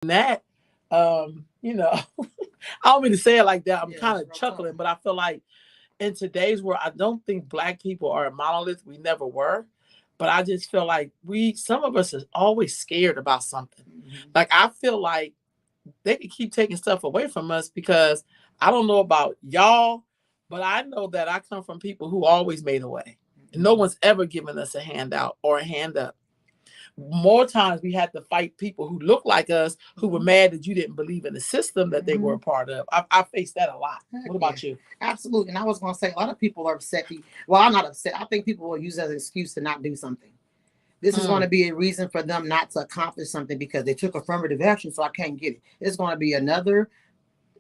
that, you know, I don't mean to say it like that. I'm Yeah, kind it's of real tough. chuckling, but I feel like in today's world, I don't think black people are a monolith. We never were. But I just feel like some of us is always scared about something. Mhm. Like I feel like they can keep taking stuff away from us because I don't know about y'all, but I know that I come from people who always made a way. And no Mhm. one's ever given us a handout or a hand up. More times we had to fight people who look like us who were Mhm. mad that you didn't believe in the system that they were a Mhm. part of. I faced that a lot. Heck What yeah, about you? absolutely. And I was going to say, a lot of people are upset. Well, I'm not upset. I think people will use it as an excuse to not do something. This is going Mm. to be a reason for them not to accomplish something because they took affirmative action, so I can't get it. It's going to be another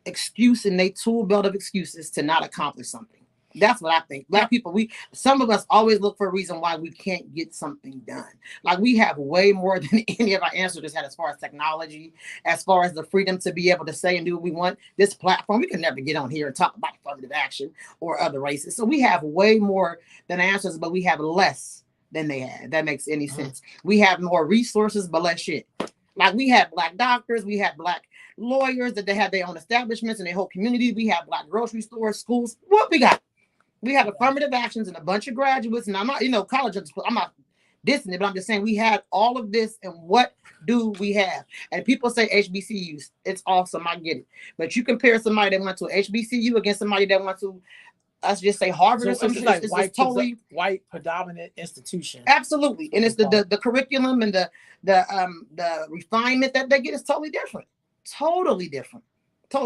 excuse in their tool belt of excuses to not accomplish something. That's what I think. Black people, some of us always look for a reason why we can't get something done. Like we have way more than any of our ancestors had as far as technology, as far as the freedom to be able to say and do what we want. This platform, we can never get on here and talk about affirmative action or other races. So we have way more than our ancestors, but we have less than they had. If that makes any Mm. sense. We have more resources, but less shit. Like we had black doctors, we had black lawyers that they had their own establishments and their whole community. We have black grocery stores, schools. What we got? We had affirmative actions and a bunch of graduates. And I'm not, college. I'm not dissing it, but I'm just saying we had all of this. And what do we have? And people say HBCUs. It's awesome. I get it. But you compare somebody that went to HBCU against somebody that went to, let's just say Harvard or So some it's just shit. like It's just totally. white predominant institution. Absolutely, What and they it's call the curriculum and the refinement that they get is totally different. Totally.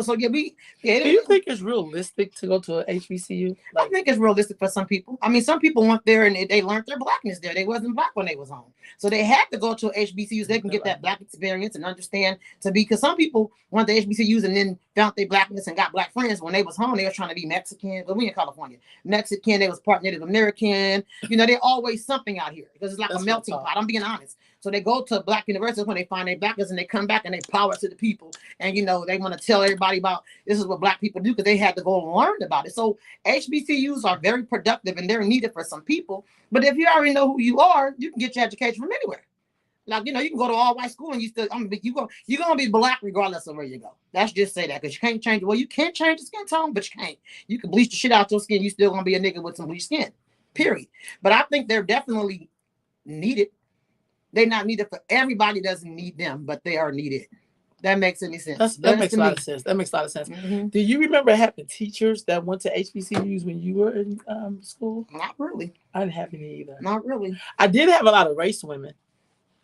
So yeah, it. Do you think it's realistic to go to a HBCU? I Like, think it's realistic for some people. I mean, some people went there and they learned their blackness there. They wasn't black when they was home, so they had to go to HBCUs. They can get that black experience and understand to be. Because some people went to HBCUs and then found their blackness and got black friends when they was home. They were trying to be Mexican, but we in California, Mexican. They was part Native American. They always something out here because it's like a that's real melting talk. pot. I'm being honest. So they go to black universities when they find their blackness and they come back and they power to the people. And they want to tell everybody about this is what black people do because they had to go and learn about it. So HBCUs are very productive and they're needed for some people. But if you already know who you are, you can get your education from anywhere. Like, you can go to all white school and you're gonna be black regardless of where you go. Let's just say that because you can't change. Well, you can change the skin tone, but you can't. You can bleach the shit out your skin. You still gonna be a nigga with some bleached skin. Period. But I think they're definitely needed. They're not needed for everybody. Doesn't need them, but they are needed. That makes any sense? That That's makes to a lot me. of sense. That makes a lot of sense. Mm-hmm. Do you remember having teachers that went to HBCUs when you were in school? Not really. I didn't have any either. Not really. I did have a lot of race women.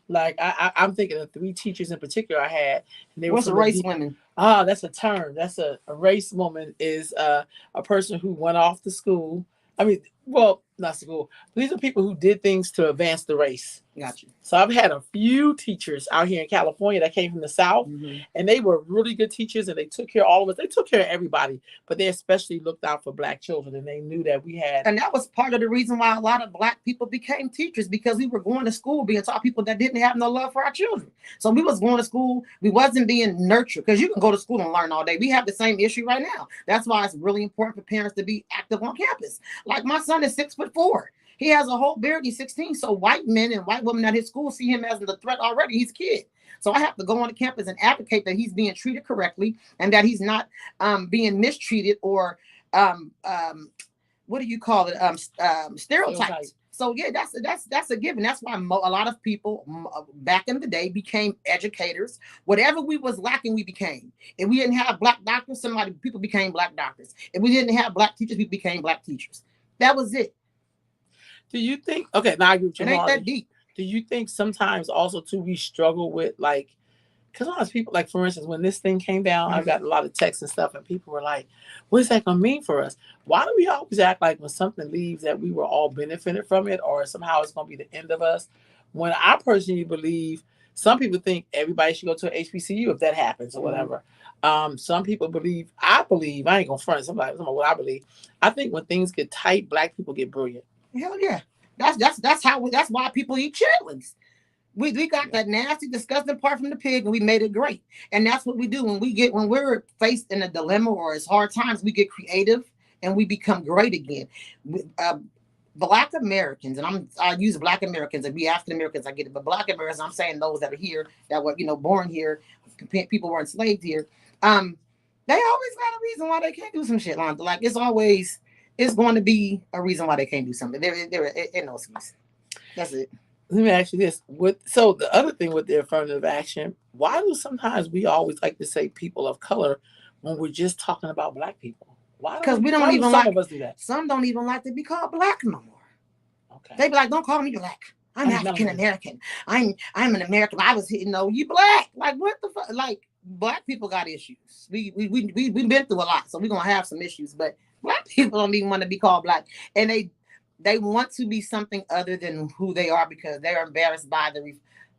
Like I'm thinking of three teachers in particular I had, and they were What's a from the race deep. women? Ah, that's a term. That's a race woman is a person who went off to school. I mean, well, not school. These are people who did things to advance the race. Got you. So I've had a few teachers out here in California that came from the South, Mm-hmm. and they were really good teachers, and they took care of all of us. They took care of everybody, but they especially looked out for black children, and they knew that we had. And that was part of the reason why a lot of black people became teachers because we were going to school being taught people that didn't have no love for our children. So we was going to school, we wasn't being nurtured because you can go to school and learn all day. We have the same issue right now. That's why it's really important for parents to be active on campus. Like my son is 6'4". He has a whole beard. He's 16. So white men and white women at his school see him as the threat already. He's a kid. So I have to go on the campus and advocate that he's being treated correctly and that he's not being mistreated or what do you call it? Stereotypes. So yeah, that's a given. That's why a lot of people back in the day became educators. Whatever we was lacking, we became. If we didn't have black doctors, people became black doctors. If we didn't have black teachers, we became black teachers. That was it. Do you think? Okay, now I agree with you, It ain't that Marley. deep. Do you think sometimes also too we struggle with like because a lot of people, like for instance, when this thing came down, I've Mm-hmm. got a lot of texts and stuff, and people were like, "What is that going to mean for us? Why do we always act like when something leaves that we were all benefited from it, or somehow it's going to be the end of us?" When I personally believe, some people think everybody should go to an HBCU if that happens or Mm-hmm. whatever. Some people believe, I believe, I ain't gonna front somebody what I believe. I think when things get tight, black people get brilliant. Hell yeah. That's why people eat chitlins. We got that nasty, disgusting part from the pig, and we made it great. And that's what we do when we're faced in a dilemma or it's hard times. We get creative and we become great again. Black Americans, and I use Black Americans, and we African Americans, I get it, but Black Americans, I'm saying those that are here, that were born here, people were enslaved here. They always got a reason why they can't do some shit, like it's going to be a reason why they can't do something. There ain't no excuse. That's it. Let me ask you this: so the other thing with the affirmative action, why do sometimes we always like to say people of color when we're just talking about Black people? Because we don't even some of us do that. Some don't even like to be called Black no more. Okay. They be like, don't call me Black. I'm African American. I'm an American. I was, you Black. Like, what the fuck? Like, Black people got issues. We've been through a lot, so we're gonna have some issues. But Black people don't even want to be called Black, and they want to be something other than who they are because they're embarrassed by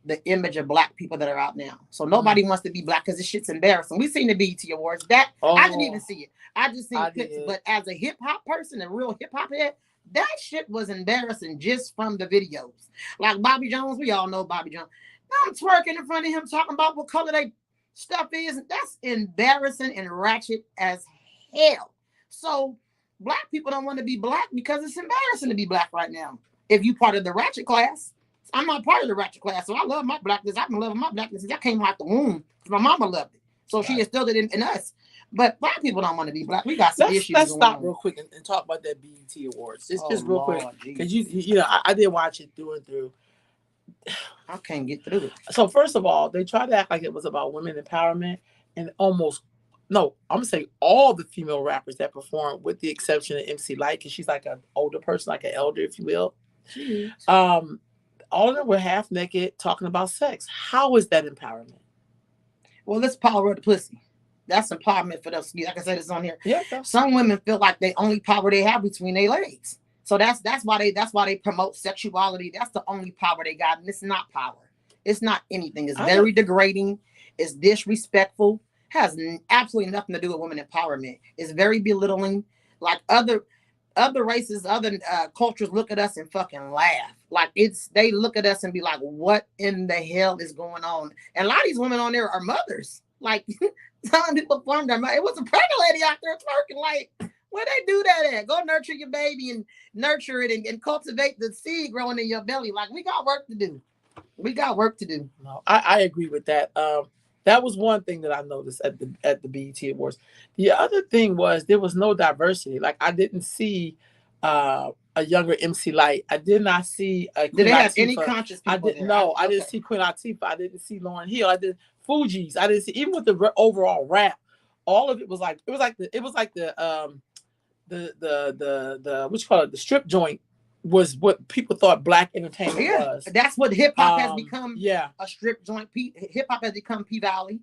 the image of Black people that are out now. So nobody wants to be Black because this shit's embarrassing. We've seen the BET Awards. I didn't even see it. I just seen pictures. But as a hip hop person, a real hip hop head, that shit was embarrassing just from the videos. Like Bobby Jones, we all know Bobby Jones. I'm twerking in front of him talking about what color they stuff is. That's embarrassing and ratchet as hell. So Black people don't want to be Black because it's embarrassing to be Black right now. If you part of the ratchet class, I'm not part of the ratchet class, so I love my Blackness. I've been loving my Blackness since I came out the womb. My mama loved it, so she instilled it in us. But Black people don't want to be Black. We got some issues. Let's stop real quick and talk about that BET Awards. Just real quick, because I did watch it through and through. I can't get through it. So first of all, they tried to act like it was about women empowerment, and I'm gonna say all the female rappers that performed, with the exception of MC Lyte, because she's like an older person, like an elder, if you will. All of them were half naked talking about sex. How is that empowerment? Well, let's power of the pussy. That's empowerment for them. Like I said, it's on here. Yeah. Some women feel like the only power they have between their legs. So that's why they promote sexuality. That's the only power they got, and it's not power. It's not anything. It's very degrading. It's disrespectful. Has absolutely nothing to do with women empowerment. It's very belittling. Like other races, other cultures look at us and fucking laugh. Like they look at us and be like, what in the hell is going on? And a lot of these women on there are mothers. Like some people performed their mother. It was a pregnant lady out there twerking. Like, where they do that at? Go nurture your baby and nurture it and cultivate the seed growing in your belly. Like, we got work to do. No, I agree with that. That was one thing that I noticed at the BET Awards. The other thing was there was no diversity. Like, I didn't see a younger MC Lyte. I did not see a Queen Did they have Latifah. any conscious people? I didn't know. I didn't see Queen Latifah. I didn't see Lauryn Hill. I did Fugees. I didn't see, even with the overall rap, all of it was like the what you call it, the strip joint was what people thought Black entertainment was. That's what hip hop has become. Yeah, a strip joint. Hip hop has become P Valley.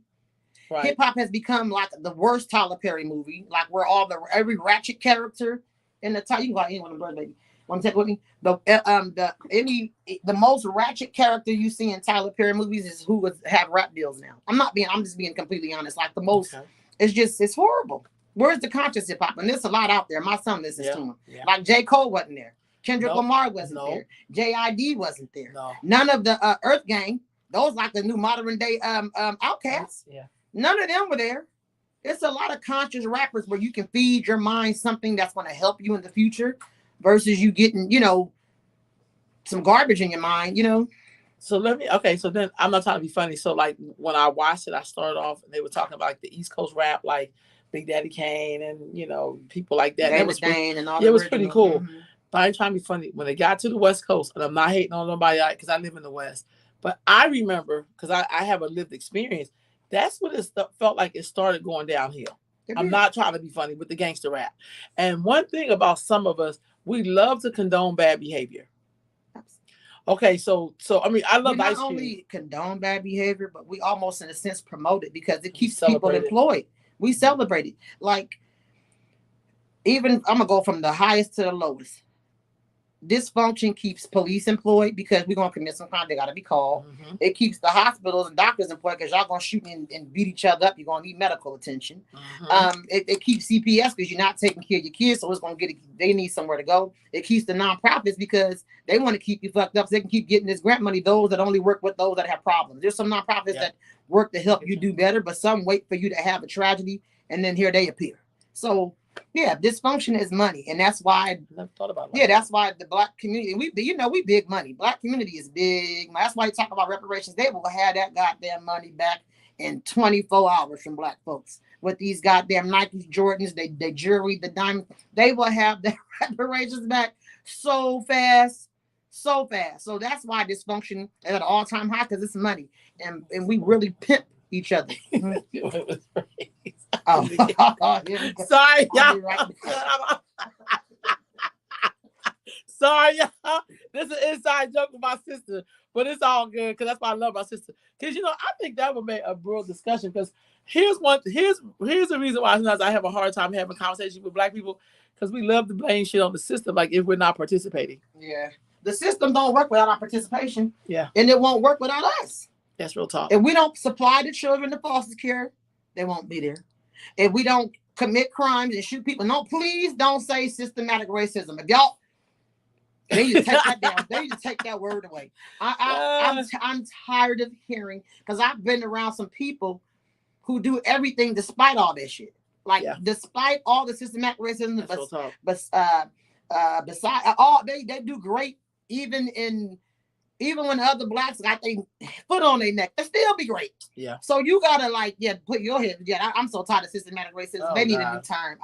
Right. Hip hop has become like the worst Tyler Perry movie, like where every ratchet character in the top. You can go anyone on baby. Want to take with me? The most ratchet character you see in Tyler Perry movies is who would have rap deals now. I'm just being completely honest. Like the most, it's horrible. Where's the conscious hip hop? And there's a lot out there. My son listens to him. Yeah. Like J. Cole wasn't there. Kendrick Lamar wasn't there. J.I.D. wasn't there. No. None of the Earth Gang. Those like the new modern day Outkast. Yeah. None of them were there. It's a lot of conscious rappers where you can feed your mind something that's going to help you in the future versus you getting, some garbage in your mind, So so then I'm not trying to be funny. So like when I watched it, I started off and they were talking about like the East Coast rap, like Big Daddy Kane and, people like that. It was pretty cool. Mm-hmm. But I ain't trying to be funny. When it got to the West Coast, and I'm not hating on nobody because I live in the West, but I remember, because I have a lived experience, that's what it felt like it started going downhill. I'm not trying to be funny with the gangster rap. And one thing about some of us, we love to condone bad behavior. Okay, so I mean, I love we Ice not Cube. Only condone bad behavior, but we almost in a sense promote it because it keeps people employed. We celebrate it. Like, even I'm gonna go from the highest to the lowest. Dysfunction keeps police employed because we're gonna commit some crime. They gotta be called. Mm-hmm. It keeps the hospitals and doctors employed because y'all gonna shoot and beat each other up. You're gonna need medical attention. Mm-hmm. It keeps CPS because you're not taking care of your kids, so it's gonna they need somewhere to go. It keeps the nonprofits because they want to keep you fucked up so they can keep getting this grant money. Those that only work with those that have problems. There's some nonprofits that work to help you do better, but some wait for you to have a tragedy and then here they appear. So Yeah, dysfunction is money, and that's why. I never thought about it. Yeah, that's why the black community, we big money. Black community is big. That's why you talk about reparations. They will have that goddamn money back in 24 hours from black folks with these goddamn Nike Jordans, they jewelry, the diamond. They will have their reparations back so fast, so fast. So that's why dysfunction is at an all-time high, because it's money, and we really pimp each other. Oh, sorry, y'all. Sorry, y'all. This is an inside joke with my sister, but it's all good because that's why I love my sister. Because I think that would make a real discussion. Because here's the reason why sometimes I have a hard time having conversations with black people, because we love to blame shit on the system, like if we're not participating. Yeah, the system don't work without our participation. Yeah, and it won't work without us. That's real talk. If we don't supply the children to foster care, they won't be there. If we don't commit crimes and shoot people, please don't say systematic racism. If y'all, they need to take that down. They need to take that word away. I'm tired of hearing, because I've been around some people who do everything despite all this shit. Like, despite all the systematic racism, beside all, they do great even when other blacks got their foot on their neck, they still be great. Yeah. So you gotta put your head. Yeah, I'm so tired of systematic racism. They need a new term.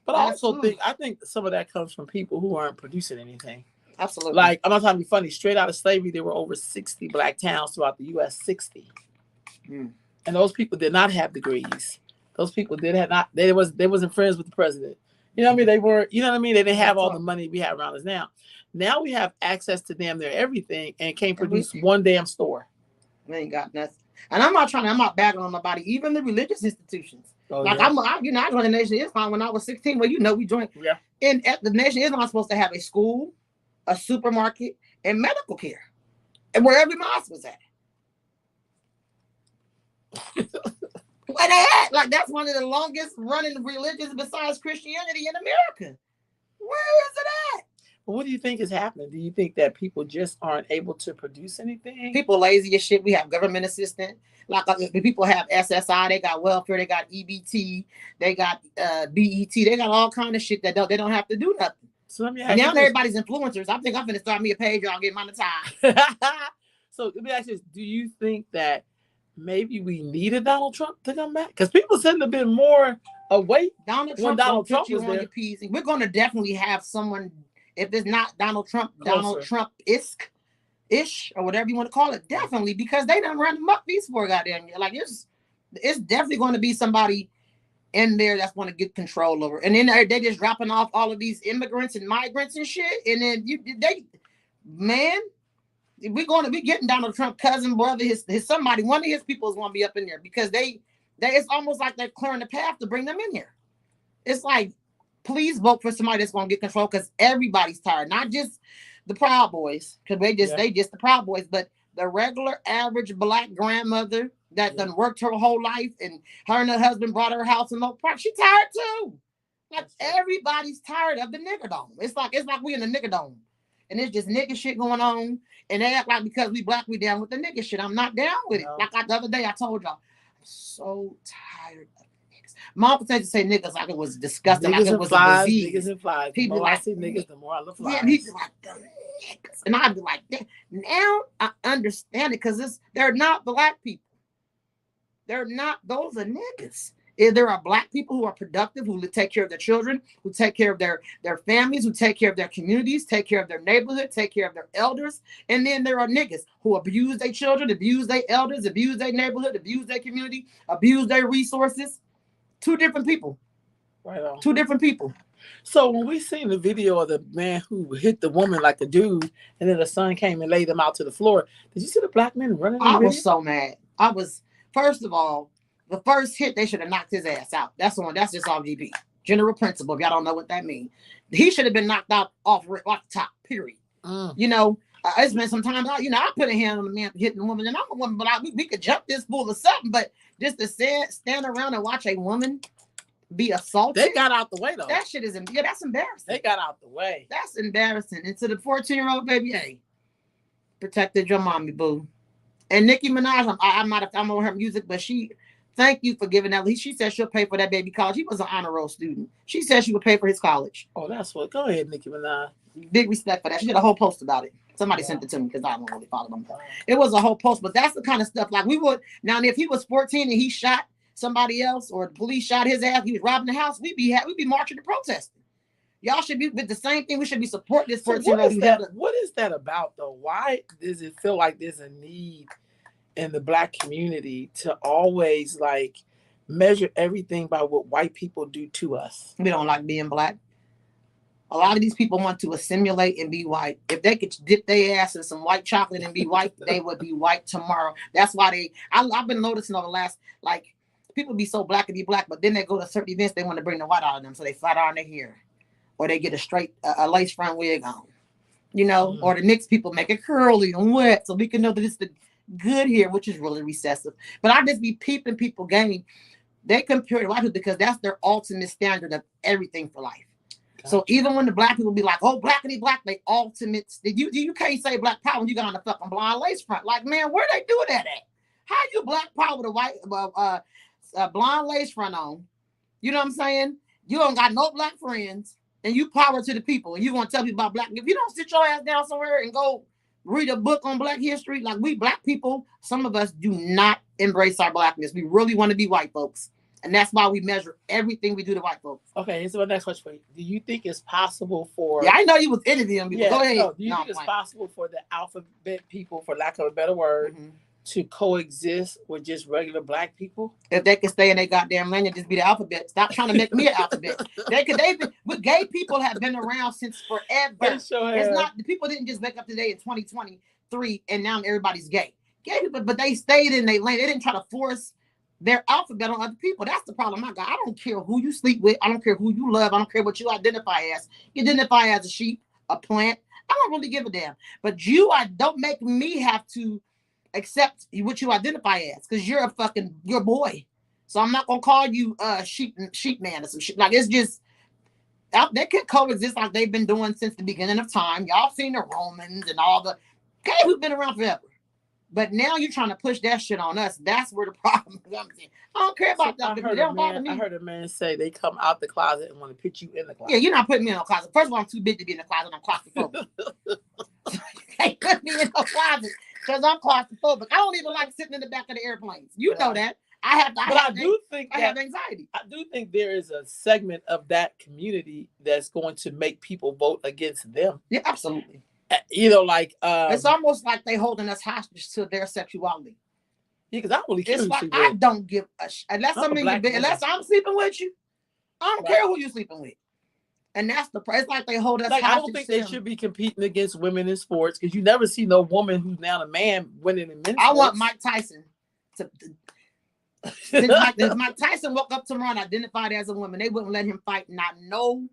But I think some of that comes from people who aren't producing anything. Absolutely. Like, I'm not trying to be funny. Straight out of slavery, there were over 60 black towns throughout the U.S. 60, and those people did not have degrees. Those people they wasn't friends with the president. You know what I mean? They were. You know what I mean? They didn't have all the money we have around us now. Now we have access to damn near everything and can't produce one damn store. We ain't got nothing. And I'm not bagging on nobody, even the religious institutions. I joined the Nation of Islam when I was 16. Well, we joined. Yeah. And at the Nation of Islam is supposed to have a school, a supermarket, and medical care. And where every mosque was at. Where they at? Like, that's one of the longest running religions besides Christianity in America. Where is it at? What do you think is happening? Do you think that people just aren't able to produce anything? People lazy as shit. We have government assistance. Like, people have SSI, they got welfare, they got EBT, they got BET, they got all kind of shit that they don't have to do nothing. So let me ask now everybody's influencers. I think I'm gonna start me a page. I'll get monetized. So let me ask you this: do you think that maybe we needed Donald Trump to come back? Because people said there'd been more awake Donald when Donald Trump was there. We're gonna definitely have someone. If it's not Donald Trump, Donald Trump-ish, or whatever you want to call it, definitely, because they done run them up these 4 goddamn years. Like, it's definitely going to be somebody in there that's going to get control over. And then they just dropping off all of these immigrants and migrants and shit. And then we getting Donald Trump cousin, brother, his somebody, one of his people is going to be up in there, because it's almost like they're clearing the path to bring them in here. It's like, please vote for somebody that's going to get control, because everybody's tired. Not just the Proud Boys, because they just the Proud Boys, but the regular average black grandmother that done worked her whole life, and her and her husband brought her house in Oak Park. She tired too. Like, everybody's tired of the nigger dome. It's like we in the nigger dome, and it's just nigger shit going on. And they act like because we black, we down with the nigger shit. I'm not down with it. Like the other day, I told y'all, I'm so tired. Mom pretended to say niggas like it was disgusting, niggas like it was a disease. Niggas and flies. People I see niggas, the more I love flies. Yeah, he'd be like, the niggas. And I'd be like, now I understand it, because they're not black people. They're not, those are niggas. If there are black people who are productive, who take care of their children, who take care of their families, who take care of their communities, take care of their neighborhood, take care of their elders. And then there are niggas who abuse their children, abuse their elders, abuse their neighborhood, abuse their community, abuse their resources. 2 different people. Right on. 2 different people. So when we seen the video of the man who hit the woman like a dude, and then the son came and laid him out to the floor, did you see the black men running? I was so mad. First of all, the first hit, they should have knocked his ass out. That's just off GP. General principle, if y'all don't know what that means. He should have been knocked out off the top, period. It's been some time, I put a hand on the man hitting the woman, and I'm a woman, but we could jump this fool or something, but just to stand around and watch a woman be assaulted. They got out the way, though. That shit is, that's embarrassing. They got out the way. That's embarrassing. And to the 14-year-old baby, hey, protected your mommy, boo. And Nicki Minaj, I'm on her music, but she Thank you for giving that. She said she'll pay for that baby college. He was an honor roll student. She said she would pay for his college. Oh, that's what. Go ahead, Nicki Minaj. Big respect for that. She did a whole post about it. Somebody sent it to me because I don't really follow them. It was a whole post, but that's the kind of stuff like we would now. If he was 14 and he shot somebody else, or the police shot his ass, he was robbing the house, we'd be marching and protesting. Y'all should be with the same thing. We should be supporting this 14-year-old. What is that about though? Why does it feel like there's a need in the Black community to always like measure everything by what white people do to us? We don't like being Black. A lot of these people want to assimilate and be white. If they could dip their ass in some white chocolate and be white, they would be white tomorrow. That's why I've been noticing over the last, like, people be so Black and be Black, but then they go to certain events, they want to bring the white out of them. So they flat iron their hair, or they get a straight, a lace front wig on, or the Knicks people make it curly and wet so we can know that it's the good hair, which is really recessive. But I just be peeping people game. They compare to white people because that's their ultimate standard of everything for life. So even when the Black people be like, oh, Blackity Black, they ultimate. You can't say Black power when you got on the fucking blonde lace front. Like, man, where they do that at? How you Black power with a white blonde lace front on? You know what I'm saying? You don't got no Black friends, and you power to the people, and you want to tell people about Black. If you don't sit your ass down somewhere and go read a book on Black history, like we Black people, some of us do not embrace our Blackness. We really want to be white folks. And that's why we measure everything we do to white folks. Okay, here's my next question for you. Do you think it's possible for... Yeah, I know you was interviewing people. Go ahead. Do you think it's possible for the alphabet people, for lack of a better word, to coexist with just regular Black people? If they could stay in their goddamn lane and just be the alphabet. Stop trying to make me an alphabet. But gay people have been around since forever. It's not, the people didn't just wake up today in 2023 and now everybody's gay. Gay people, but they stayed in their lane. They didn't try to force their alphabet on other people. That's the problem I got. I don't care who you sleep with. I don't care who you love. I don't care what you identify as. You identify as a sheep, a plant. I don't really give a damn. But don't make me have to accept what you identify as, because you're your boy. So I'm not gonna call you sheep man or some shit. Like, it's just they can coexist like they've been doing since the beginning of time. Y'all seen the Romans and all the guys who've been around forever. But now you're trying to push that shit on us. That's where the problem comes in. I don't care about that. I heard a man say they come out the closet and want to put you in the closet. Yeah, you're not putting me in a closet. First of all, I'm too big to be in the closet. I'm claustrophobic. You can't put me in a closet because I'm claustrophobic. I don't even like sitting in the back of the airplanes. You know that. I have anxiety. I do think there is a segment of that community that's going to make people vote against them. Yeah, absolutely. It's almost like they holding us hostage to their sexuality. Yeah, because I don't really care. It's like I don't give a shit unless I'm in your bed, unless I'm sleeping with you. I don't care who you're sleeping with, and that's it's like they hold us hostage. I don't think they should be competing against women in sports, because you never see no woman who's now a man winning in men's sports. I want Mike Tyson to. If Mike Tyson woke up tomorrow and identified as a woman, they wouldn't let him fight not no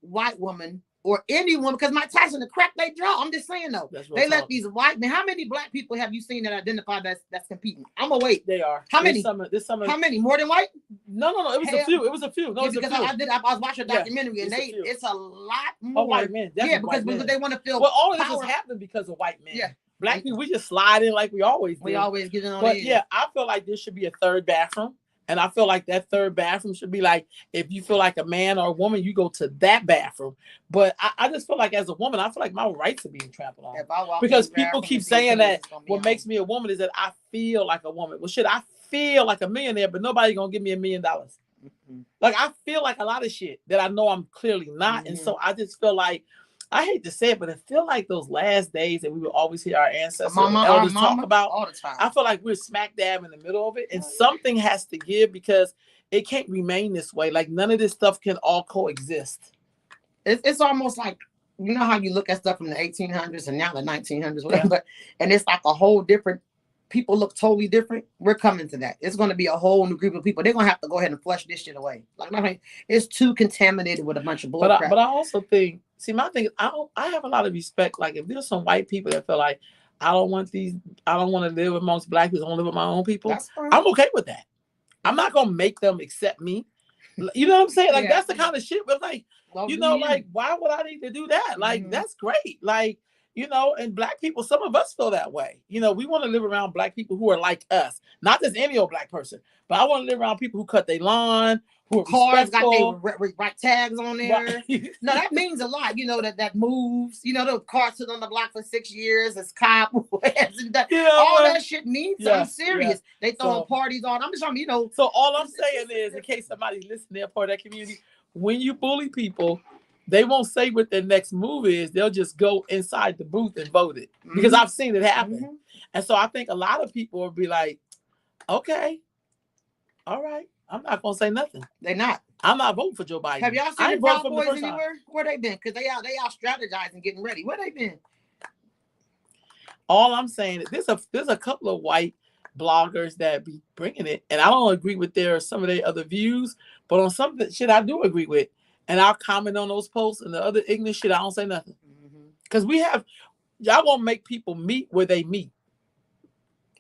white woman or anyone, because Mike Tyson to crack they draw. I'm just saying though, they let these white men. How many Black people have you seen that identify that's competing? I'm gonna wait. They are. How many? This summer. How many? More than white? No. It was a few. It was a few. No, yeah, because I was watching a documentary and it's a lot more. White men. Because they want to feel. Well, all of this is happening because of white men. Yeah. Black people, we just slide in like we always do. We always get in on. But yeah, I feel like there should be a third bathroom. And I feel like that third bathroom should be like, if you feel like a man or a woman, you go to that bathroom. But I just feel like as a woman, I feel like my rights are being trampled on. Because people keep saying that what makes me a woman is that I feel like a woman. Well, shit, I feel like a millionaire, but nobody gonna give me $1 million. Like, I feel like a lot of shit that I know I'm clearly not. And so I just feel like, I hate to say it, but I feel like those last days that we would always hear our ancestors and elders talk about all the time. I feel like we're smack dab in the middle of it, and something has to give, because it can't remain this way. Like, none of this stuff can all coexist. It's almost like, you know how you look at stuff from the 1800s and now the 1900s, whatever, and it's like a whole different. People look totally different. We're coming to that. It's going to be a whole new group of people. They're going to have to go ahead and flush this shit away. Like, it's too contaminated with a bunch of bull crap. But I also think, my thing is, I have a lot of respect. Like, if there's some white people that feel like, I don't want to live amongst Black people, I want to live with my own people, I'm okay with that. I'm not going to make them accept me. You know what I'm saying? Like, that's the kind of shit where, like, like, why would I need to do that? Like, that's great. Like, and black people, some of us feel that way. We want to live around black people who are like us, not just any old black person, but I want to live around people who cut their lawn, who are Cars got respectful. their right tags on there. Right. No, that means a lot. That moves. The car sit on the block for 6 years. It's cop. All that shit means something serious. They throwing parties on. I'm just trying to, So all I'm saying is, in case somebody's listening, they're part of that community, when you bully people, they won't say what their next move is. They'll just go inside the booth and vote it. Because I've seen it happen. And so I think a lot of people will be like, okay, all right, I'm not going to say nothing. They're not. I'm not voting for Joe Biden. Have y'all seen the Proud Boys anywhere? Where they been? Because they out strategizing, getting ready. Where they been? All I'm saying is there's a couple of white bloggers that be bringing it, and I don't agree with some of their other views, but on some shit I do agree with, and I'll comment on those posts, and the other ignorant shit I don't say nothing, because y'all gonna make people meet where they meet.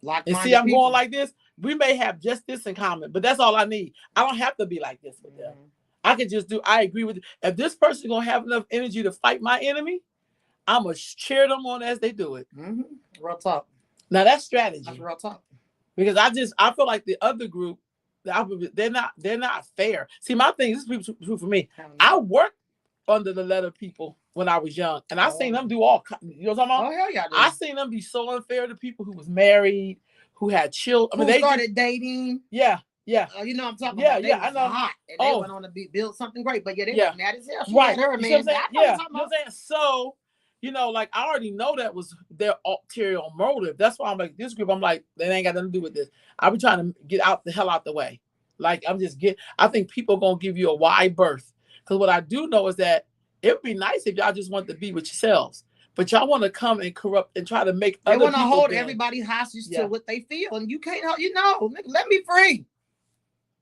And see, I'm going like this. We may have just this in common, but that's all I need. I don't have to be like this with them. I can just I agree with you. If this person's gonna have enough energy to fight my enemy, I'm gonna cheer them on as they do it. Real talk. Now that's strategy. That's real talk. Because I feel like the other group, they're not fair. See, my thing, this is true for me. I worked under the letter people when I was young, and I seen them do all. You know what I'm talking about? Oh hell yeah! I seen them be so unfair to people who was married, who had children. Who started dating. Yeah. I'm talking about. Yeah, I know. Hot, and they went on to build something great, but they were mad as hell. She right. had her, man. You know what I'm saying? So, like I already know that was their ulterior motive. That's why I'm like, this group, I'm like, they ain't got nothing to do with this. I be trying to get the hell out the way. Like I think people gonna give you a wide berth. Because what I do know is that it would be nice if y'all just want to be with yourselves. But y'all want to come and corrupt and try to make they want to hold everybody hostage to what they feel. And you can't let me free.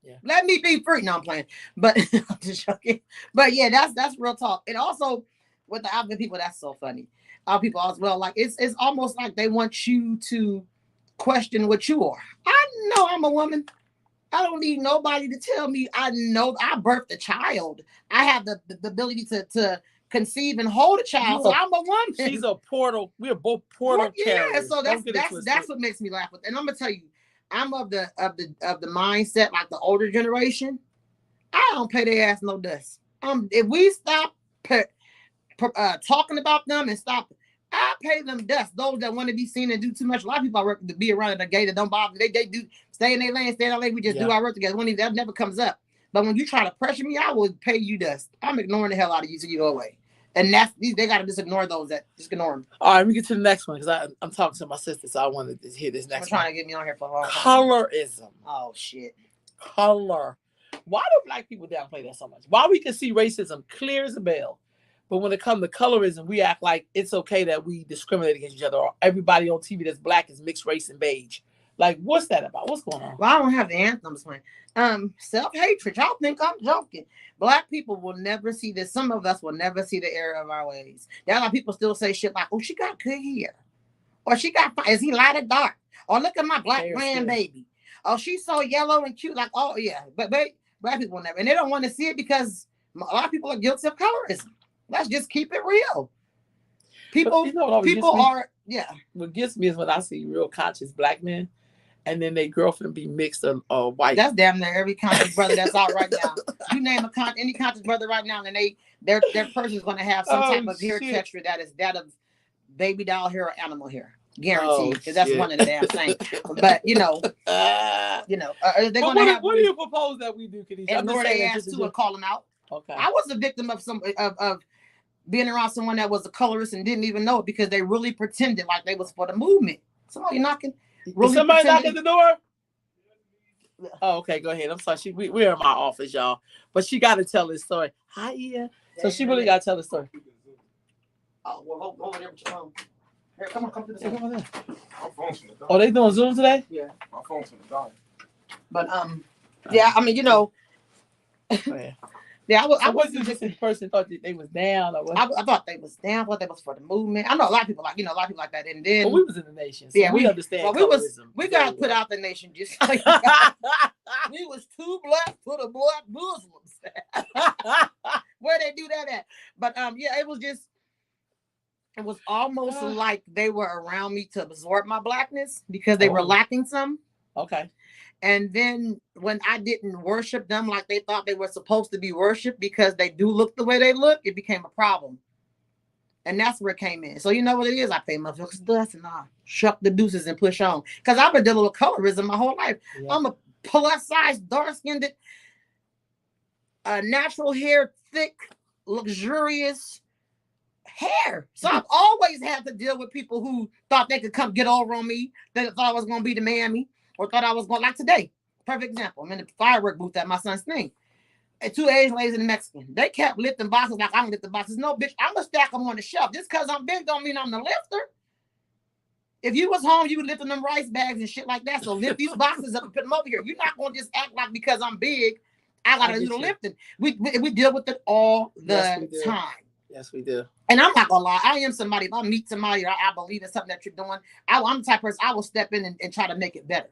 Yeah. Let me be free. No, I'm playing. But I'm just joking. But yeah, that's real talk. And also with the African people, that's so funny. Our people as well, like it's almost like they want you to question what you are. I know I'm a woman. I don't need nobody to tell me. I know I birthed a child. I have the ability to conceive and hold a child. So I'm a woman. She's a portal. We're both portal carriers. So that's what makes me laugh. And I'm gonna tell you, I'm of the mindset like the older generation. I don't pay their ass no dust. If we stop talking about them and stop, I pay them dust. Those that want to be seen and do too much. A lot of people are to be around at the gate that don't bother. They do stay in their lane, stay in their lane. We just do our work together. That never comes up. But when you try to pressure me, I will pay you dust. I'm ignoring the hell out of you so you go away. And they got to just ignore those that just ignore them. All right, we get to the next one because I'm talking to my sister, so I wanted to hear this next one. Trying to get me on here for a long time. Colorism. Oh shit. Color. Why do black people downplay that so much? Why we can see racism clear as a bell, but when it comes to colorism, we act like it's okay that we discriminate against each other, or everybody on TV that's black is mixed race and beige. Like, what's that about? What's going on? Well, I don't have the anthems playing. Self-hatred. Y'all think I'm joking. Black people will never see this. Some of us will never see the error of our ways. There are a lot of people still say shit like, oh, she got good hair. Or she got, is he light or dark? Or look at my black grandbaby. Oh, she's so yellow and cute. Like, oh, yeah. But black people will never. And they don't want to see it because a lot of people are guilty of colorism. Let's just keep it real. People are. What gets me is when I see real conscious black men and then their girlfriend be mixed or white. That's damn near every conscious brother that's out right now. You name any conscious brother right now, and their person is going to have some type of hair texture that is that of baby doll hair or animal hair, guaranteed. Because that's one of the damn things. But they're going to have. What do you propose that we do, Khadijah? Ignore their ass too and call them out. Okay. I was a victim of of being around someone that was a colorist and didn't even know it because they really pretended like they was for the movement. Somebody knocking. Really somebody knocking the door? Oh, okay, go ahead. I'm sorry. We're in my office, y'all. But she got to tell this story. Hi, yeah. So she really got to tell the story. Oh, well, go over there with your phone. Here, come on to the Come on there. My phone's from the dog. Oh, they doing Zoom today? Yeah. My phone's from the dog. But yeah, I mean, Oh, yeah. Yeah, I wasn't just this person thought that they was down or what? I thought they was down. What they was for the movement. I know a lot of people like that. And then we was in the nation. So we understand. Well, we got to put out the nation just like we was too black for the black Muslims. Where they do that at? But it was just It was almost like they were around me to absorb my blackness because they were Oh. lacking some. Okay. And then when I didn't worship them like they thought they were supposed to be worshiped because they do look the way they look, it became a problem. And that's where it came in. So you know what it is? I pay motherfuckers dust and I shuck the deuces and push on. Because I've been dealing with colorism my whole life. Yeah. I'm a plus size, dark-skinned, natural hair, thick, luxurious hair. So I've always had to deal with people who thought they could come get over on me, that thought I was going to be the mammy, or thought I was going, like today. Perfect example. I'm in the firework booth at my son's thing. And 2 Asian ladies and a Mexican. They kept lifting boxes like I can lift the boxes. No, bitch, I'm going to stack them on the shelf. Just because I'm big don't mean I'm the lifter. If you was home, you would lifting them rice bags and shit like that. So lift these boxes up and put them over here. You're not going to just act like because I'm big, I got to do the lifting. We deal with it all the time. Yes, we do. And I'm not gonna lie, I am somebody. If I meet somebody or I believe in something that you're doing, I'm the type of person I will step in and try to make it better.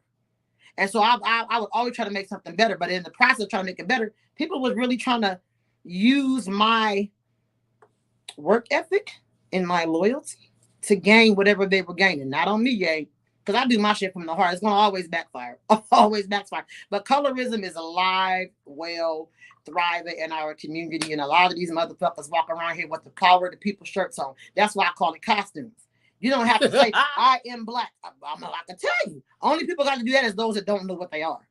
And so I would always try to make something better. But in the process of trying to make it better, people was really trying to use my work ethic and my loyalty to gain whatever they were gaining. Not on me, yay. Because I do my shit from the heart. It's gonna always backfire. Always backfire. But colorism is alive, well, thriving in our community. And a lot of these motherfuckers walk around here with the power of the people shirts on. That's why I call it costumes. You don't have to say, I am black. I can tell you. Only people got to do that is those that don't know what they are.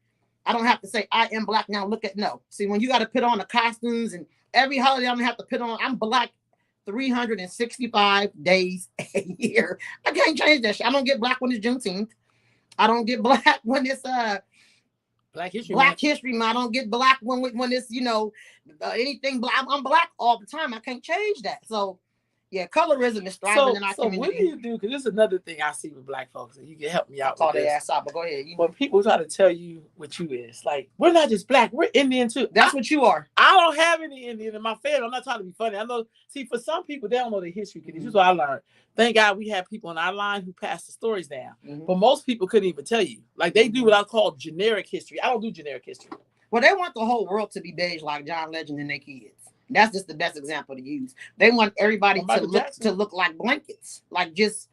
I don't have to say, I am black now. Look at, no. See, when you got to put on the costumes and every holiday I'm going to have to put on, I'm black 365 days a year. I can't change that shit. I don't get black when it's Juneteenth. I don't get black when it's Black History Month. I don't get black when it's, anything black. I'm black all the time. I can't change that. So, yeah, colorism is thriving in our community. So what do you do? Because this is another thing I see with black folks, and you can help me out call with their this. ass out, but go ahead. When people try to tell you what you is, like, we're not just black, we're Indian too. That's what you are. I don't have any Indian in my family. I'm not trying to be funny. I know, see, for some people, they don't know the history. Because this is what I learned. Thank God we have people on our line who pass the stories down. But most people couldn't even tell you. Like, they do what I call generic history. I don't do generic history. Well, they want the whole world to be beige like John Legend and their kids. That's just the best example to use. They want everybody to look like blankets, like just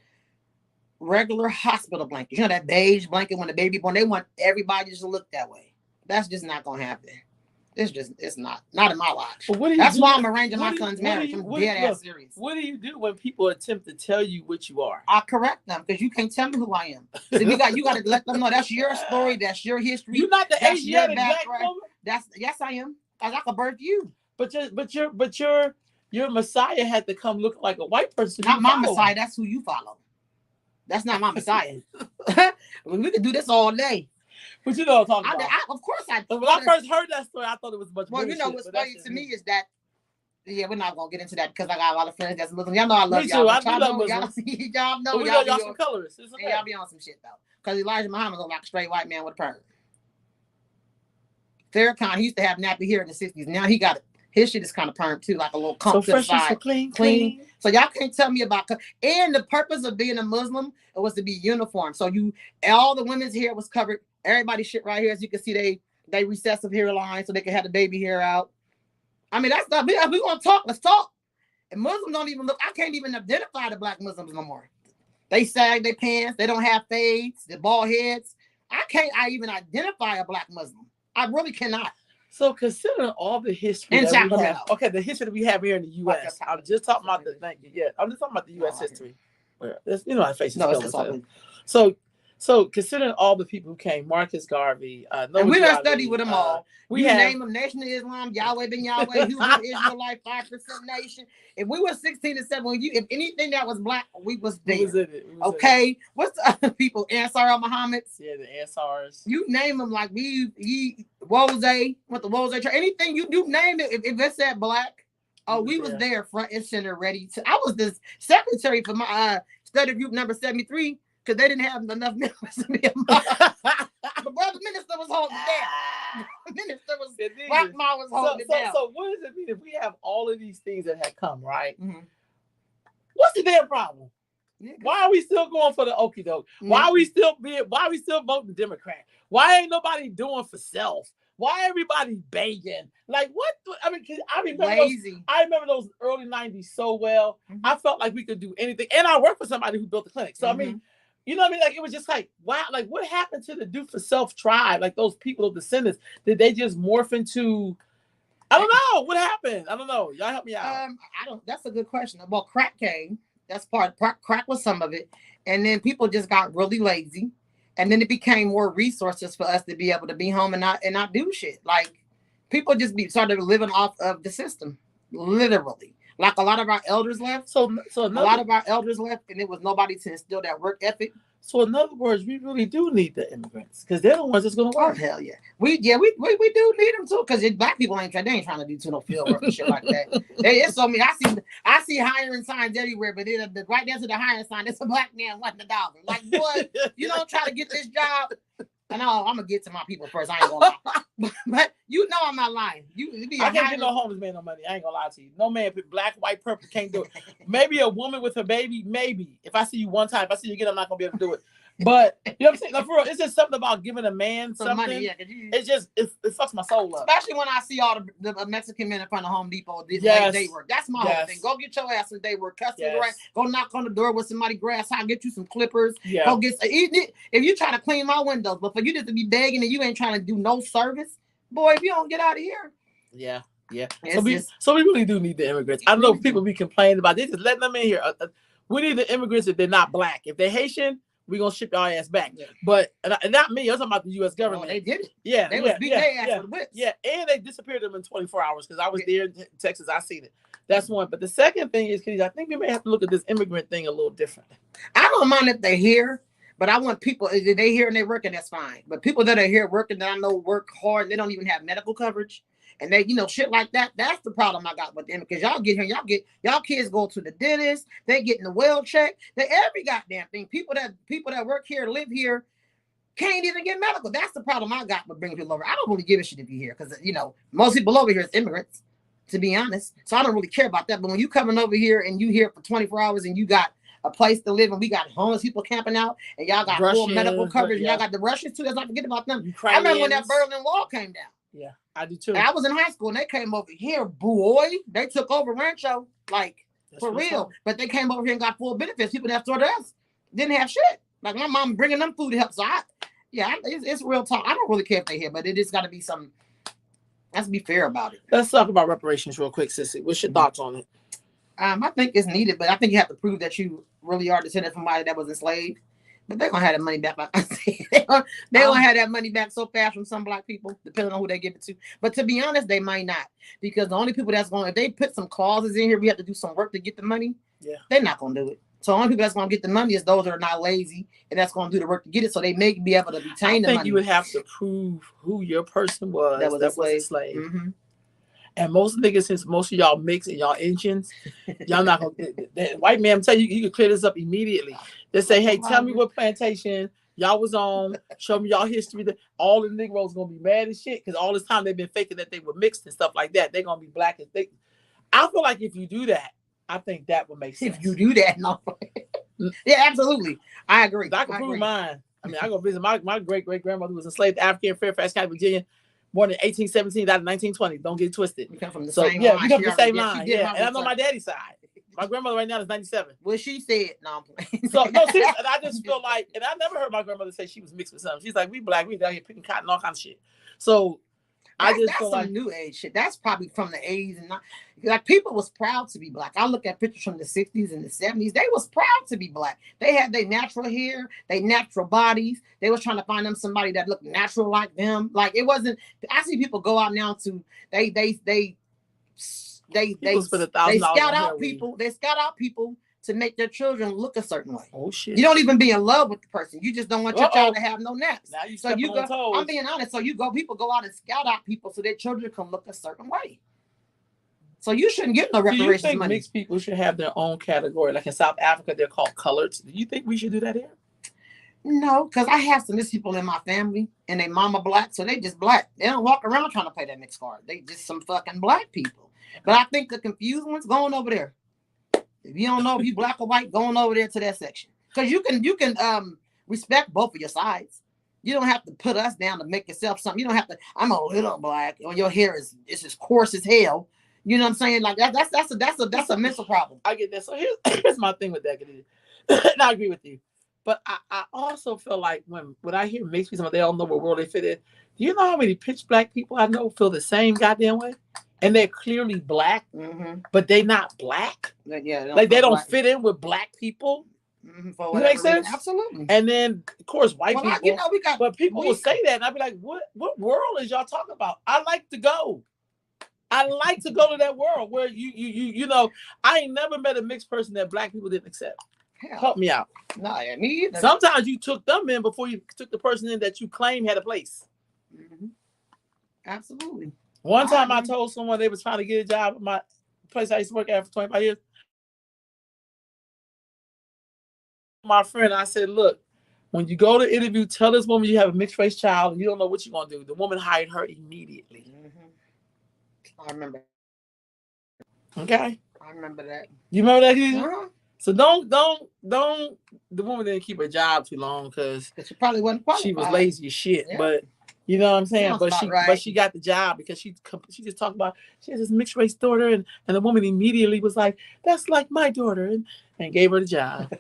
regular hospital blankets. You know that beige blanket when the baby born. They want everybody just to look that way. That's just not gonna happen. It's not in my watch. That's why I'm arranging my son's marriage. I'm dead ass serious. What do you do when people attempt to tell you what you are? I correct them because you can't tell me who I am. So you got to let them know that's your story, that's your history. You're not the Asiatic black woman. Yes, I am. Cause I could birth you. But your Messiah had to come look like a white person. Not my Messiah. That's who you follow. That's not my Messiah. We could do this all day. But you know what I'm talking about. Of course I. When I first heard that story, I thought it was much. Well, you know what's funny to me is that. Yeah, we're not gonna get into that because I got a lot of friends that's Muslim. Y'all know I love y'all. I love Muslims. Y'all know y'all some colorists. It's okay. And y'all be on some shit though. Because Elijah Muhammad looked like a straight white man with a perm. Farrakhan, he used to have nappy hair in the 60s. Now he got it. His shit is kind of perm too, like a little comb to the side. So clean. So y'all can't tell me about. And the purpose of being a Muslim, it was to be uniform. So all the women's hair was covered. Everybody's shit right here, as you can see, they recessive hairline, so they can have the baby hair out. I mean, that's not. We gonna talk. Let's talk. And Muslims don't even look. I can't even identify the black Muslims no more. They sag their pants. They don't have fades. They're bald heads. I can't. I even identify a black Muslim. I really cannot. So considering all the history that we have, the history that we have here in the U.S. I'm just talking about I'm just talking about the U.S. history. Our faces. So considering all the people who came, Marcus Garvey, and we done studied with them all. We name them Nation of Islam, Yahweh ben Yahweh, Hebrew Israelite, 5% Nation. If we were 16 and 7, if anything that was black, we was there. Okay, what's the other people? Ansar al-Muhammad's. Yeah, the Ansars. You name them like Wose, what the Wose church. Anything you name it, if it said black, we was there front and center, ready to. I was the secretary for my study group number 73. Because they didn't have enough members to be a the brother minister was holding it down. The minister was Black Ma was holding it down. So what does it mean if we have all of these things that had come, right? What's the damn problem? Yeah. Why are we still going for the okie doke? Why are we still voting Democrat? Why ain't nobody doing for self? Why everybody begging? Like what? I mean, 'cause Lazy. I remember those early '90s so well. Mhm. I felt like we could do anything, and I worked for somebody who built the clinic. So I mean, Mhm. you know what I mean? Like it was just like wow. Like what happened to the do for self tribe? Like those people, those descendants, did they just morph into? I don't know what happened. I don't know. Y'all help me out. I don't. That's a good question. Well, crack came. That's crack was some of it, and then people just got really lazy, and then it became more resources for us to be able to be home and not do shit. Like people just started living off of the system, literally. Like a lot of our elders left. So A lot of our elders left, and it was nobody to instill that work ethic. So in other words, we really do need the immigrants because they're the ones that's going to Oh work. hell yeah, we do need them too because black people ain't trying to do no field work and shit like that. It's so many. I see hiring signs everywhere, but right next to the hiring sign, there's a black man wanting $1. Like boy, you don't try to get this job. I know I'm gonna get to my people first. I ain't gonna lie, but you know I'm not lying. I can't get no homeless man no money. I ain't gonna lie to you. No man, black, white, purple, can't do it. Maybe a woman with her baby. Maybe if I see you one time, if I see you again, I'm not gonna be able to do it. But you know what I'm saying? No, for real, it's just something about giving a man some something. money. Yeah, it fucks my soul up. Especially when I see all the Mexican men in front of Home Depot doing day work. That's my whole thing. Go get your ass some day work. Cut some grass. Go knock on the door with somebody grass. I'll get you some clippers. Yeah. Go get if you try to clean my windows, but for you just to be begging and you ain't trying to do no service, boy, if you don't get out of here. Yeah. So we really do need the immigrants. I know people be complaining about they just letting them in here. We need the immigrants if they're not black. If they're Haitian, we're gonna ship our ass back. Yeah. But not me, I'm talking about the US government. They did it. Yeah. They was beating their ass with whips. Yeah, and they disappeared them in 24 hours because I was there in Texas. I seen it. That's one. But the second thing is, I think we may have to look at this immigrant thing a little different. I don't mind if they're here, but I want people, if they here and they're working, that's fine. But people that are here working that I know work hard, they don't even have medical coverage. And they, shit like that. That's the problem I got with them. Because y'all get here, y'all kids go to the dentist, they getting the well check, they every goddamn thing. People that work here, live here, can't even get medical. That's the problem I got with bringing people over. I don't really give a shit if you're here because most people over here is immigrants, to be honest. So I don't really care about that. But when you coming over here and you here for 24 hours and you got a place to live and we got homeless people camping out and y'all got full medical coverage and y'all got the Russians too. Let's not forget about them. I remember when that Berlin Wall came down. Yeah, I do too. And I was in high school and they came over here, boy. They took over Rancho, like for real. But they came over here and got full benefits. People that sort of us didn't have shit. Like my mom bringing them food to help. So it's real talk. I don't really care if they're here, but it just got to be some. Let's be fair about it. Let's talk about reparations real quick, Sissy. What's your thoughts on it? I think it's needed, but I think you have to prove that you really are descended from somebody that was enslaved. But they're gonna have that money back. Like I said, they're gonna have that money back so fast from some black people, depending on who they give it to. But to be honest, they might not, because the only people that's going, if they put some clauses in here, we have to do some work to get the money. Yeah, they're not gonna do it. So the only people that's gonna get the money is those that are not lazy and that's gonna do the work to get it. So they may be able to retain the money. I think you would have to prove who your person was that was a slave. Mm-hmm. And most niggas, since most of y'all mix and y'all Indians, y'all not gonna. The white man tell you, you can clear this up immediately. They say, hey, tell me what plantation y'all was on. Show me y'all history. All the Negroes gonna be mad as shit because all this time they've been faking that they were mixed and stuff like that. They're gonna be black as they. I feel like if you do that, I think that would make sense. If you do that, no. Yeah, absolutely. I agree. I can prove mine. I mean, I go visit my great grandmother was enslaved African in Fairfax County, Virginia. Born in 1817, died in 1920. Don't get it twisted. We come from the same line. We come from the same line. Yeah, and I know my daddy's side. My grandmother right now is 97. Well, she said, no, I'm playing. So, no, seriously, and I just feel like, and I never heard my grandmother say she was mixed with something. She's like, we black, we down here picking cotton, all kinds of shit. So, I just feel like new age shit. That's probably from the 80s and like people was proud to be black. I look at pictures from the 60s and the 70s. They was proud to be black. They had their natural hair, their natural bodies. They was trying to find them somebody that looked natural like them. Like it wasn't. I see people go out now to they scout out people. They scout out people to make their children look a certain way. Oh shit! You don't even be in love with the person. You just don't want your child to have no naps. Now you go. I'm being honest. So people go out and scout out people so their children can look a certain way. So you shouldn't get no reparations money. Do you think mixed people should have their own category? Like in South Africa, they're called coloreds. Do you think we should do that here? No, because I have some mixed people in my family and they mama black, so they just black. They don't walk around trying to play that mixed card. They just some fucking black people. But I think the confused ones going over there. If you don't know if you black or white, going over there to that section. Because you can respect both of your sides. You don't have to put us down to make yourself something. You don't have to. I'm a little black, or your hair is it's as coarse as hell. You know what I'm saying? Like that's a mental problem. I get that. So here's my thing with that. And I agree with you. But I also feel like when I hear mixed people, they all know what world they fit in. Do you know how many pitch black people I know feel the same goddamn way? And they're clearly black, but they not black. Yeah, like they don't fit in with black people. Mm-hmm, Does that make sense? Absolutely. And then, of course, white people. But people will say that, and I'll be like, "What world is y'all talking about?" I like to go. I like to go to that world where you know. I ain't never met a mixed person that black people didn't accept. Hell. Help me out. No, me either. Sometimes you took them in before you took the person in that you claim had a place. Mm-hmm. Absolutely. One time I told someone they was trying to get a job at my place I used to work at for 25 years. My friend, I said, look, when you go to interview, tell this woman you have a mixed race child and you don't know what you're going to do. The woman hired her immediately. Mm-hmm. I remember. Okay. I remember that. You remember that? Uh-huh. So don't. The woman didn't keep her job too long because she probably wasn't qualified. She was lazy as shit. Yeah. But you know what I'm saying? Sounds But she got the job because she just talked about she has this mixed race daughter and the woman immediately was like, that's like my daughter and gave her the job.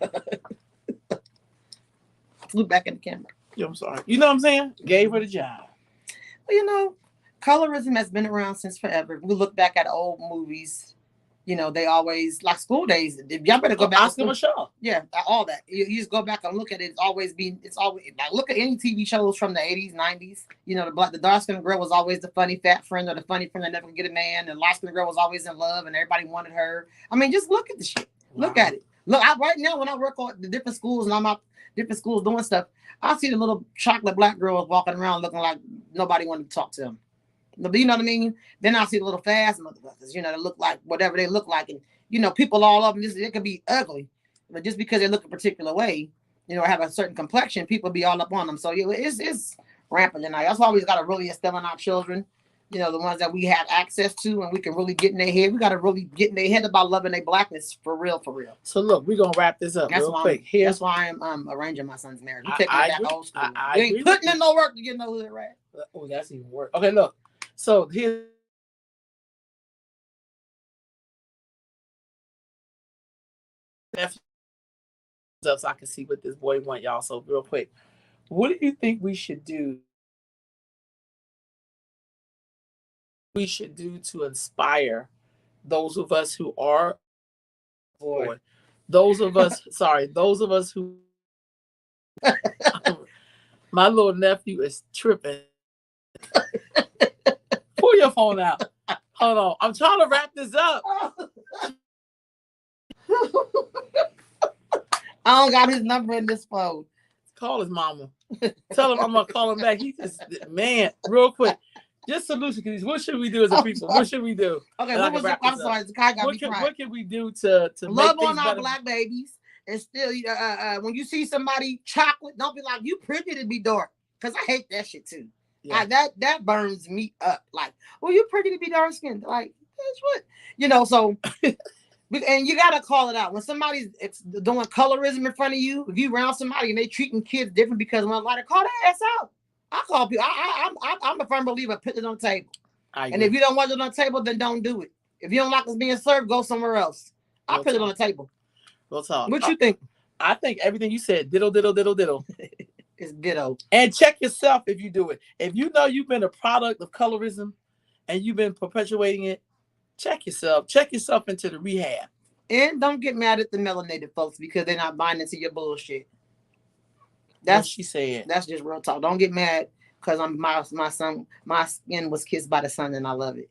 Flew back in the camera. Yeah, I'm sorry. You know what I'm saying? Gave her the job. Well, you know, colorism has been around since forever. We look back at old movies. You know, they always like school days. Y'all better go back. Oscar Michelle. Yeah, all that. You just go back and look at it. It's always like look at any TV shows from the 80s, 90s. You know, the dark skinned girl was always the funny fat friend or the funny friend that never could get a man. The light skinned girl was always in love and everybody wanted her. I mean, just look at the shit. Wow. Look at it. Look, right now when I work on the different schools and I'm out different schools doing stuff, I see the little chocolate black girls walking around looking like nobody wanted to talk to them. You know what I mean? Then I see the little fast motherfuckers, you know, that look like whatever they look like. And, you know, people all of them, it could be ugly. But just because they look a particular way, you know, or have a certain complexion, people be all up on them. So yeah, it's rampant tonight. That's why we got to really instill in our children, you know, the ones that we have access to and we can really get in their head. We got to really get in their head about loving their blackness for real, for real. So look, we're going to wrap this up real quick. That's why I'm arranging my son's marriage. You taking back old school. You ain't putting in no work to get no hood right. Oh, that's even worse. Okay, look. So here's so I can see what this boy want, y'all. So real quick, what do you think we should do? We should do to inspire those of us who are those of us who my little nephew is tripping. Pull your phone out. Hold on. I'm trying to wrap this up. I don't got his number in this phone. Call his mama. Tell him I'm going to call him back. He just, man, real quick. Just solution, because what should we do as a people? What should we do? Okay, I'm sorry. The guy got me crying. What can we do to love on our black babies? And still, when you see somebody chocolate, don't be like, you pretty to be dark. Because I hate that shit too. Yeah. That burns me up. Like, well, you pretty to be dark skinned. Like, that's what, you know, so, and you got to call it out. When somebody's doing colorism in front of you, if you around somebody and they treating kids different because one like, call their ass out. I call people. I'm a firm believer, put it on the table. And if you don't want it on the table, then don't do it. If you don't like us being served, go somewhere else. I put it on the table. We'll talk. What you think? I think everything you said, diddle. It's ditto. And check yourself if you do it. If you know you've been a product of colorism and you've been perpetuating it, check yourself. Check yourself into the rehab. And don't get mad at the melanated folks because they're not buying into your bullshit. That's what she said. That's just real talk. Don't get mad because my skin was kissed by the sun and I love it.